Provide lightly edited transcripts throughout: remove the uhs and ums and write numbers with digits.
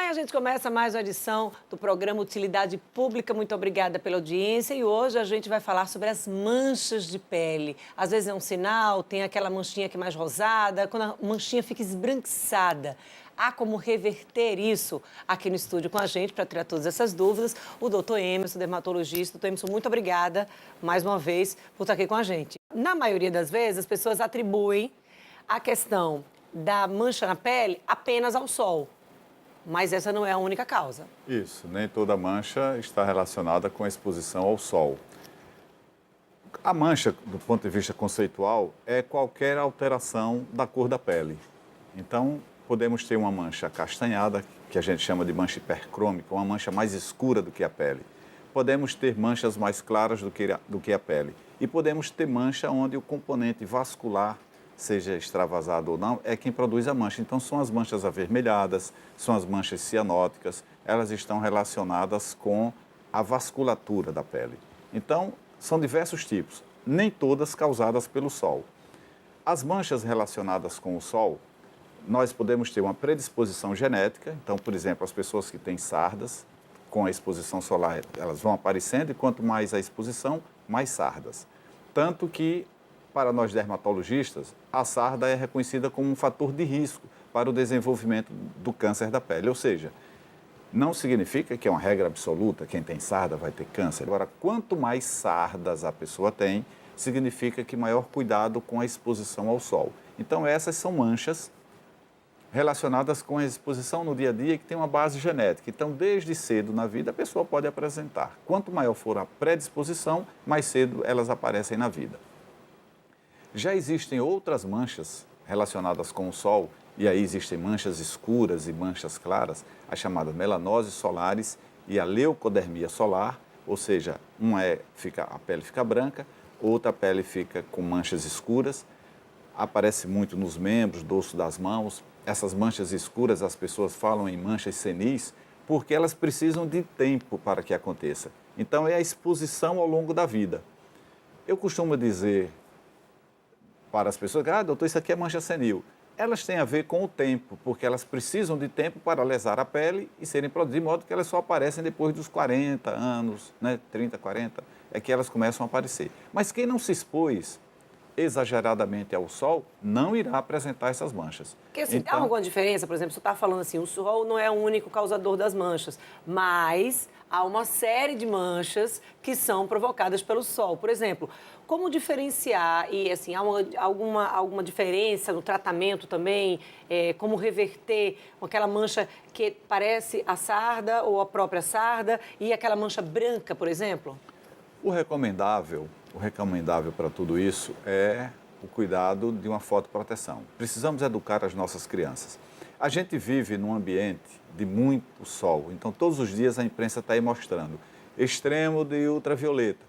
A gente começa mais uma edição do programa Utilidade Pública. Muito obrigada pela audiência. E hoje a gente vai falar sobre as manchas de pele. Às vezes é um sinal, tem aquela manchinha que é mais rosada, quando a manchinha fica esbranquiçada. Há como reverter isso aqui no estúdio com a gente, para tirar todas essas dúvidas, o doutor Emerson, dermatologista. Doutor Emerson, muito obrigada mais uma vez por estar aqui com a gente. Na maioria das vezes, as pessoas atribuem a questão da mancha na pele apenas ao sol. Mas essa não é a única causa. Isso, nem toda mancha está relacionada com a exposição ao sol. A mancha, do ponto de vista conceitual, é qualquer alteração da cor da pele. Então, podemos ter uma mancha acastanhada, que a gente chama de mancha hipercrômica, uma mancha mais escura do que a pele. Podemos ter manchas mais claras do que a pele. E podemos ter mancha onde o componente vascular, seja extravasado ou não, é quem produz a mancha. Então, são as manchas avermelhadas, são as manchas cianóticas, elas estão relacionadas com a vasculatura da pele. Então, são diversos tipos, nem todas causadas pelo sol. As manchas relacionadas com o sol, nós podemos ter uma predisposição genética. Então, por exemplo, as pessoas que têm sardas, com a exposição solar, elas vão aparecendo, e quanto mais a exposição, mais sardas. Tanto que, para nós dermatologistas, a sarda é reconhecida como um fator de risco para o desenvolvimento do câncer da pele. Ou seja, não significa que é uma regra absoluta, quem tem sarda vai ter câncer. Agora, quanto mais sardas a pessoa tem, significa que maior cuidado com a exposição ao sol. Então, essas são manchas relacionadas com a exposição no dia a dia que tem uma base genética. Então, desde cedo na vida, a pessoa pode apresentar. Quanto maior for a predisposição, mais cedo elas aparecem na vida. Já existem outras manchas relacionadas com o sol, e aí existem manchas escuras e manchas claras, as chamadas melanoses solares e a leucodermia solar, ou seja, a pele fica branca, outra pele fica com manchas escuras, aparece muito nos membros, dorso das mãos. Essas manchas escuras, as pessoas falam em manchas senis, porque elas precisam de tempo para que aconteça. Então, é a exposição ao longo da vida. Eu costumo dizer para as pessoas, doutor, isso aqui é mancha senil. Elas têm a ver com o tempo, porque elas precisam de tempo para lesar a pele e serem produzidas, de modo que elas só aparecem depois dos 40 anos, 30, 40, é que elas começam a aparecer. Mas quem não se expôs exageradamente ao sol, não irá apresentar essas manchas. Porque assim, há alguma diferença? Por exemplo, você está falando assim, o sol não é o único causador das manchas, mas há uma série de manchas que são provocadas pelo sol. Por exemplo, como diferenciar, e assim, há alguma diferença no tratamento também, como reverter aquela mancha que parece a sarda ou a própria sarda e aquela mancha branca, por exemplo? O recomendável para tudo isso é o cuidado de uma fotoproteção. Precisamos educar as nossas crianças. A gente vive num ambiente de muito sol, então todos os dias a imprensa está aí mostrando extremo de ultravioleta.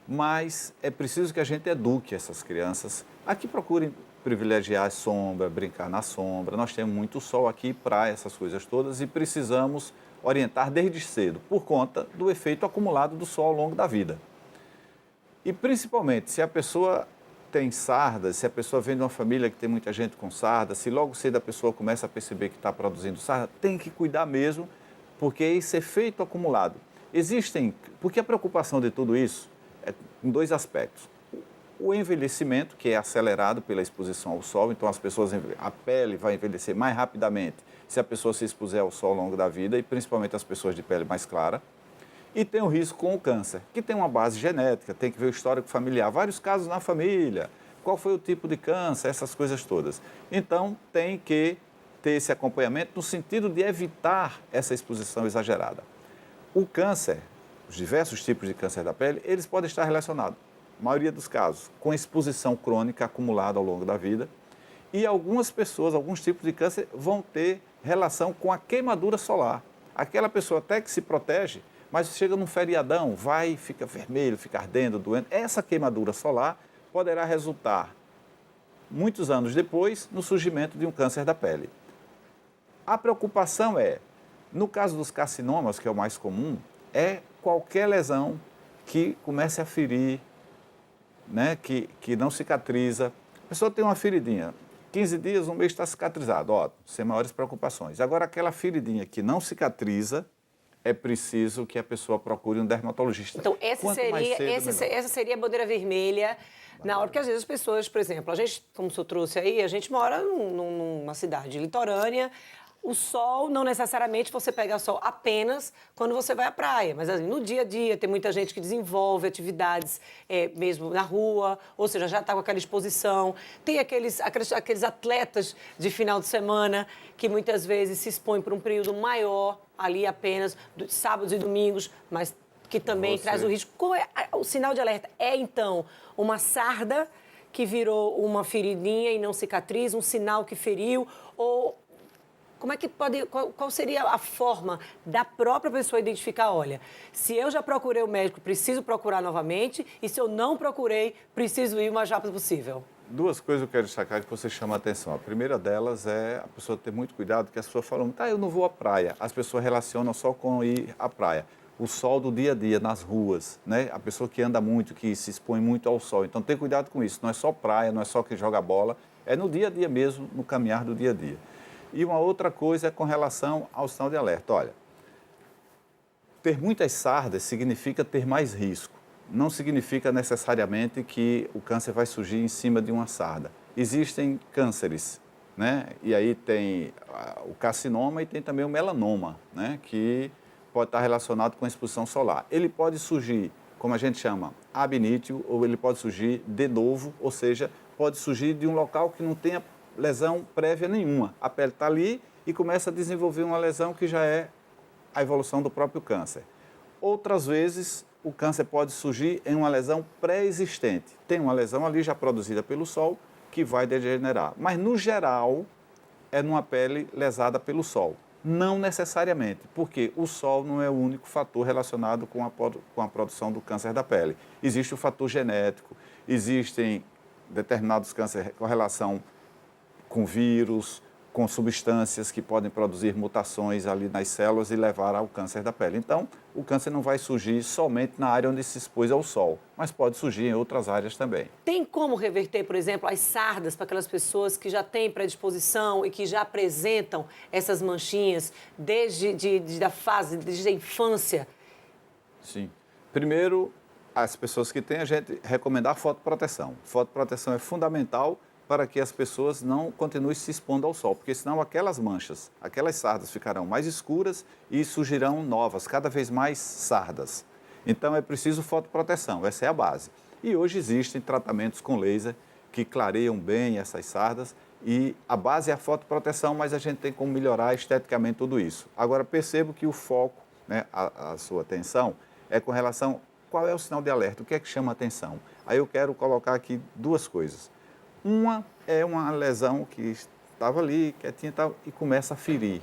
Mas é preciso que a gente eduque essas crianças a que procurem privilegiar a sombra, brincar na sombra. Nós temos muito sol aqui, praia, essas coisas todas, e precisamos orientar desde cedo, por conta do efeito acumulado do sol ao longo da vida. E principalmente, se a pessoa tem sarda, se a pessoa vem de uma família que tem muita gente com sarda, se logo cedo a pessoa começa a perceber que está produzindo sarda, tem que cuidar mesmo, porque é esse efeito acumulado. Porque a preocupação de tudo isso é em dois aspectos. O envelhecimento, que é acelerado pela exposição ao sol, então a pele vai envelhecer mais rapidamente se a pessoa se expuser ao sol ao longo da vida, e principalmente as pessoas de pele mais clara. E tem o risco com o câncer, que tem uma base genética, tem que ver o histórico familiar, vários casos na família, qual foi o tipo de câncer, essas coisas todas. Então, tem que ter esse acompanhamento no sentido de evitar essa exposição exagerada. O câncer, os diversos tipos de câncer da pele, eles podem estar relacionados, na maioria dos casos, com exposição crônica acumulada ao longo da vida. E algumas pessoas, alguns tipos de câncer, vão ter relação com a queimadura solar. Aquela pessoa até que se protege, mas chega num feriadão, fica vermelho, fica ardendo, doendo. Essa queimadura solar poderá resultar, muitos anos depois, no surgimento de um câncer da pele. A preocupação no caso dos carcinomas, que é o mais comum, é qualquer lesão que comece a ferir, que não cicatriza. A pessoa tem uma feridinha, 15 dias, um mês está cicatrizado, ó, sem maiores preocupações. Agora, aquela feridinha que não cicatriza, é preciso que a pessoa procure um dermatologista. Então, Mais cedo, essa seria a bandeira vermelha na hora, porque às vezes as pessoas, por exemplo, a gente, como o senhor trouxe aí, a gente mora numa cidade litorânea, o sol, não necessariamente você pega sol apenas quando você vai à praia, mas assim, no dia a dia tem muita gente que desenvolve atividades mesmo na rua, ou seja, já está com aquela exposição. Tem aqueles atletas de final de semana que muitas vezes se expõem por um período maior, ali apenas, sábados e domingos, mas que também traz o risco. Qual é o sinal de alerta? É, então, uma sarda que virou uma feridinha e não cicatriza, um sinal que feriu, ou... Como é que qual seria a forma da própria pessoa identificar, olha, se eu já procurei o médico, preciso procurar novamente, e se eu não procurei, preciso ir o mais rápido possível? Duas coisas eu quero destacar que você chama a atenção. A primeira delas é a pessoa ter muito cuidado, que as pessoas falam, eu não vou à praia. As pessoas relacionam só com ir à praia. O sol do dia a dia, nas ruas, né? A pessoa que anda muito, que se expõe muito ao sol. Então, tem cuidado com isso. Não é só praia, não é só quem joga bola, é no dia a dia mesmo, no caminhar do dia a dia. E uma outra coisa é com relação ao sinal de alerta. Olha, ter muitas sardas significa ter mais risco. Não significa necessariamente que o câncer vai surgir em cima de uma sarda. Existem cânceres, né? E aí tem o carcinoma e tem também o melanoma, né? Que pode estar relacionado com a exposição solar. Ele pode surgir, como a gente chama, ab initio, ou ele pode surgir de novo, ou seja, pode surgir de um local que não tenha lesão prévia nenhuma. A pele está ali e começa a desenvolver uma lesão que já é a evolução do próprio câncer. Outras vezes, o câncer pode surgir em uma lesão pré-existente. Tem uma lesão ali já produzida pelo sol que vai degenerar. Mas, no geral, é numa pele lesada pelo sol. Não necessariamente, porque o sol não é o único fator relacionado com a produção do câncer da pele. Existe o fator genético, existem determinados cânceres com relação com vírus, com substâncias que podem produzir mutações ali nas células e levar ao câncer da pele. Então, o câncer não vai surgir somente na área onde se expôs ao sol, mas pode surgir em outras áreas também. Tem como reverter, por exemplo, as sardas para aquelas pessoas que já têm predisposição e que já apresentam essas manchinhas desde a infância? Sim. Primeiro, as pessoas que têm, a gente recomendar fotoproteção. Fotoproteção é fundamental para que as pessoas não continuem se expondo ao sol, porque senão aquelas manchas, aquelas sardas ficarão mais escuras e surgirão novas, cada vez mais sardas. Então é preciso fotoproteção, essa é a base. E hoje existem tratamentos com laser que clareiam bem essas sardas e a base é a fotoproteção, mas a gente tem como melhorar esteticamente tudo isso. Agora percebo que o foco, né, a sua atenção, é com relação qual é o sinal de alerta, o que é que chama a atenção. Aí eu quero colocar aqui duas coisas. Uma é uma lesão que estava ali, quietinha e começa a ferir.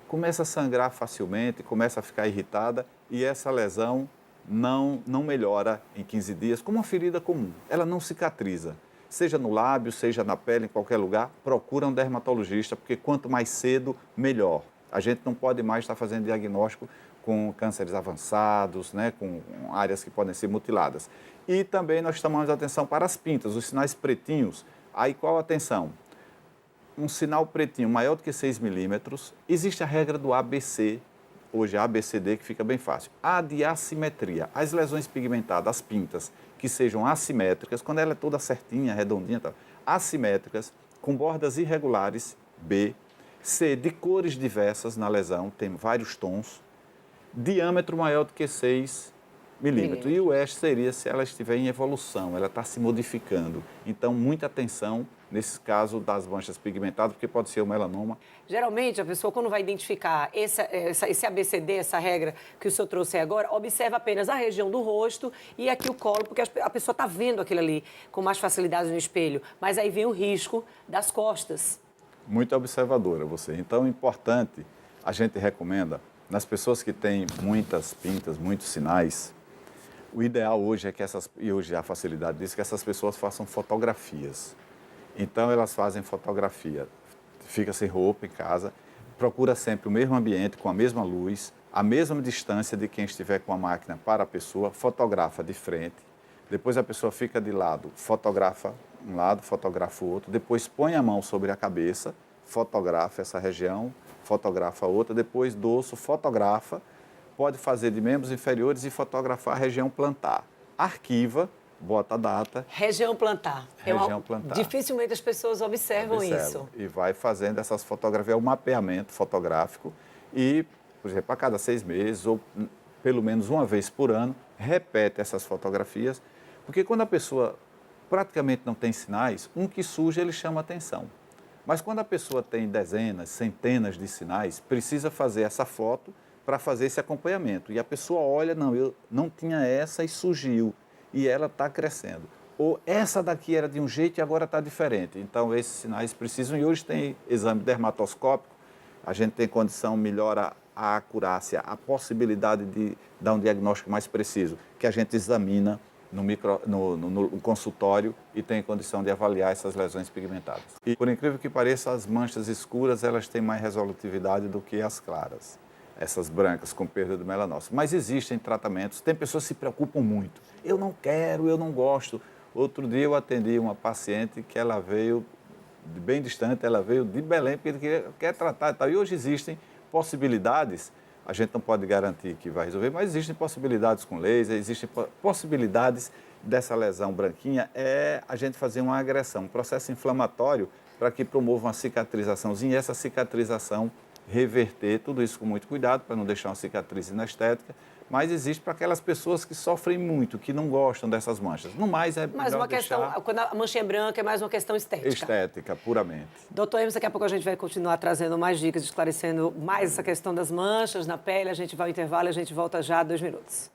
Começa a sangrar facilmente, começa a ficar irritada e essa lesão não melhora em 15 dias, como uma ferida comum. Ela não cicatriza. Seja no lábio, seja na pele, em qualquer lugar, procura um dermatologista, porque quanto mais cedo, melhor. A gente não pode mais estar fazendo diagnóstico com cânceres avançados, né, com áreas que podem ser mutiladas. E também nós chamamos a atenção para as pintas, os sinais pretinhos. Aí qual a atenção? Um sinal pretinho maior do que 6 milímetros, existe a regra do ABC, hoje a ABCD, que fica bem fácil. A de assimetria, as lesões pigmentadas, as pintas, que sejam assimétricas, quando ela é toda certinha, redondinha, tá? Assimétricas, com bordas irregulares, B. C, de cores diversas na lesão, tem vários tons. Diâmetro maior do que 6 milímetros. E o S seria se ela estiver em evolução, ela está se modificando. Então, muita atenção nesse caso das manchas pigmentadas, porque pode ser o melanoma. Geralmente, a pessoa, quando vai identificar esse ABCD, essa regra que o senhor trouxe agora, observa apenas a região do rosto e aqui o colo, porque a pessoa está vendo aquilo ali com mais facilidade no espelho. Mas aí vem o risco das costas. Muito observadora você. Então, é importante, a gente recomenda, nas pessoas que têm muitas pintas, muitos sinais, o ideal hoje é que e hoje a facilidade disso, que essas pessoas façam fotografias. Então, elas fazem fotografia, fica sem roupa em casa, procura sempre o mesmo ambiente, com a mesma luz, a mesma distância de quem estiver com a máquina para a pessoa, fotografa de frente, depois a pessoa fica de lado, fotografa um lado, fotografa o outro, depois põe a mão sobre a cabeça, fotografa essa região, fotografa a outra, depois dorso, fotografa, pode fazer de membros inferiores e fotografar a região plantar. Arquiva, bota a data. Região plantar. Região plantar. Dificilmente as pessoas observam isso. E vai fazendo essas fotografias, o mapeamento fotográfico e, por exemplo, a cada 6 meses ou pelo menos uma vez por ano, repete essas fotografias, porque quando a pessoa praticamente não tem sinais, um que surge ele chama atenção. Mas quando a pessoa tem dezenas, centenas de sinais, precisa fazer essa foto para fazer esse acompanhamento. E a pessoa olha, não, eu não tinha essa e surgiu, e ela está crescendo. Ou essa daqui era de um jeito e agora está diferente. Então, esses sinais precisam, e hoje tem exame dermatoscópico, a gente tem condição, melhora a acurácia, a possibilidade de dar um diagnóstico mais preciso, que a gente examina no consultório e tem condição de avaliar essas lesões pigmentadas. E, por incrível que pareça, as manchas escuras, elas têm mais resolutividade do que as claras, essas brancas com perda do melanócito. Mas existem tratamentos, tem pessoas que se preocupam muito. Eu não quero, eu não gosto. Outro dia eu atendi uma paciente que ela veio bem distante, ela veio de Belém, porque quer tratar e tal. E hoje existem possibilidades, a gente não pode garantir que vai resolver, mas existem possibilidades com laser, existem possibilidades dessa lesão branquinha, a gente fazer uma agressão, um processo inflamatório para que promova uma cicatrizaçãozinha e essa cicatrização reverter, tudo isso com muito cuidado para não deixar uma cicatriz inestética, mas existe para aquelas pessoas que sofrem muito, que não gostam dessas manchas. No mais, é mais uma questão, quando a mancha é branca, é mais uma questão estética. Estética, puramente. Doutor Emerson, daqui a pouco a gente vai continuar trazendo mais dicas, esclarecendo mais essa questão das manchas na pele. A gente vai ao intervalo e a gente volta já, 2 minutos.